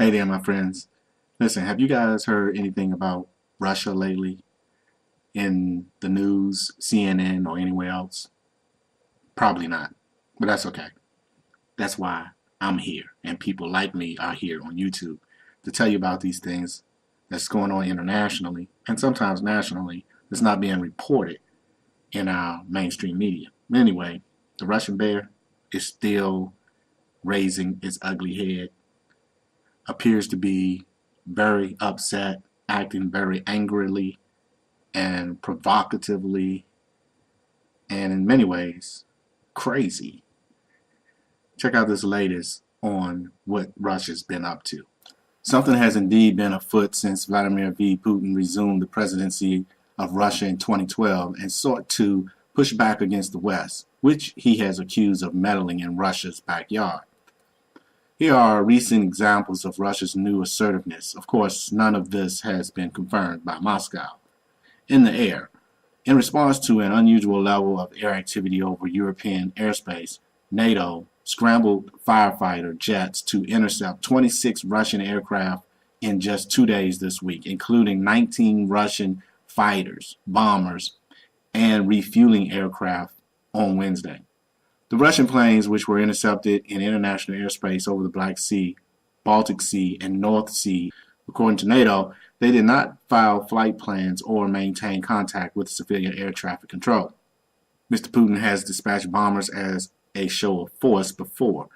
Hey there, my friends. Listen, have you guys heard anything about Russia lately in the news, CNN, or anywhere else? Probably not, but that's okay. That's why I'm here, and people like me are here on YouTube to tell you about these things that's going on internationally and sometimes nationally that's not being reported in our mainstream media. Anyway, the Russian bear is still raising its ugly head, appears to be very upset, acting very angrily and provocatively, and in many ways, crazy. Check out this latest on what Russia's been up to. Something has indeed been afoot since Vladimir V. Putin resumed the presidency of Russia in 2012 and sought to push back against the West, which he has accused of meddling in Russia's backyard. Here are recent examples of Russia's new assertiveness. Of course, none of this has been confirmed by Moscow. In the air, in response to an unusual level of air activity over European airspace, NATO scrambled firefighter jets to intercept 26 Russian aircraft in just 2 days this week, including 19 Russian fighters, bombers, and refueling aircraft on Wednesday. The Russian planes, which were intercepted in international airspace over the Black Sea, Baltic Sea, and North Sea, according to NATO, they did not file flight plans or maintain contact with civilian air traffic control. Mr. Putin has dispatched bombers as a show of force before,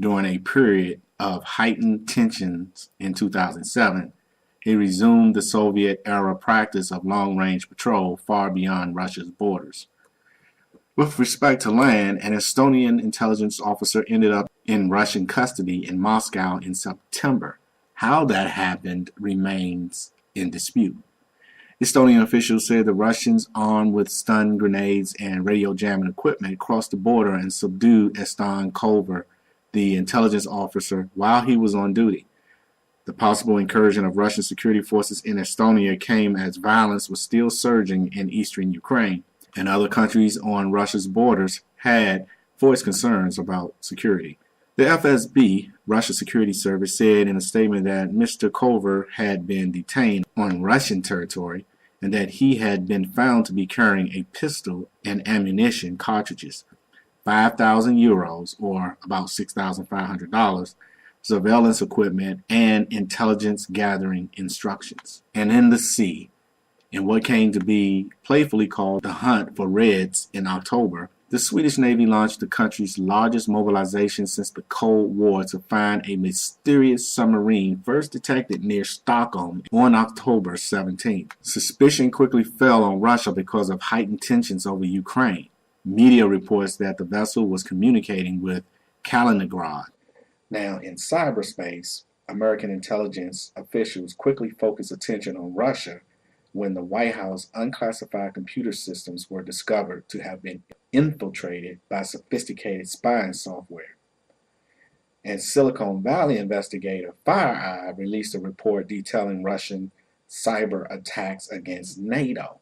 during a period of heightened tensions in 2007. He resumed the Soviet-era practice of long-range patrol far beyond Russia's borders. With respect to land, an Estonian intelligence officer ended up in Russian custody in Moscow in September. How that happened remains in dispute. Estonian officials said the Russians, armed with stun grenades and radio jamming equipment, crossed the border and subdued Eston Kover, the intelligence officer, while he was on duty. The possible incursion of Russian security forces in Estonia came as violence was still surging in eastern Ukraine, and other countries on Russia's borders had voiced concerns about security. The FSB, Russia's security service, said in a statement that Mr. Kover had been detained on Russian territory and that he had been found to be carrying a pistol and ammunition cartridges, 5,000 euros, or about $6,500, surveillance equipment, and intelligence gathering instructions. And in the sea, in what came to be playfully called the Hunt for Reds in October, the Swedish Navy launched the country's largest mobilization since the Cold War to find a mysterious submarine first detected near Stockholm on October 17. Suspicion quickly fell on Russia because of heightened tensions over Ukraine. Media reports that the vessel was communicating with Kaliningrad. Now, in cyberspace, American intelligence officials quickly focused attention on Russia when the White House unclassified computer systems were discovered to have been infiltrated by sophisticated spying software. And Silicon Valley investigator FireEye released a report detailing Russian cyber attacks against NATO.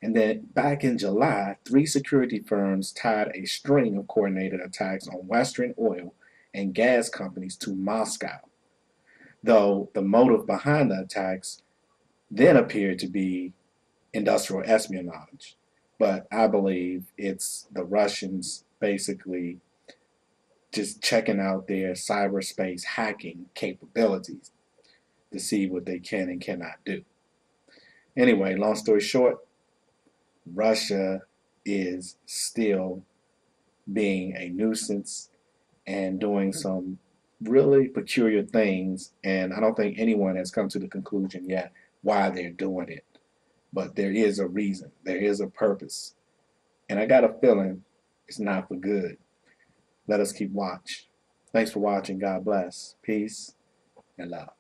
And then back in July, 3 security firms tied a string of coordinated attacks on Western oil and gas companies to Moscow, though the motive behind the attacks then appeared to be industrial espionage. But I believe it's the Russians basically just checking out their cyberspace hacking capabilities to see what they can and cannot do. Anyway, long story short, Russia is still being a nuisance and doing some really peculiar things, and I don't think anyone has come to the conclusion yet why they're doing it. But there is a reason, there is a purpose, and I got a feeling it's not for good. Let us keep watch. Thanks for watching. God bless. Peace and love.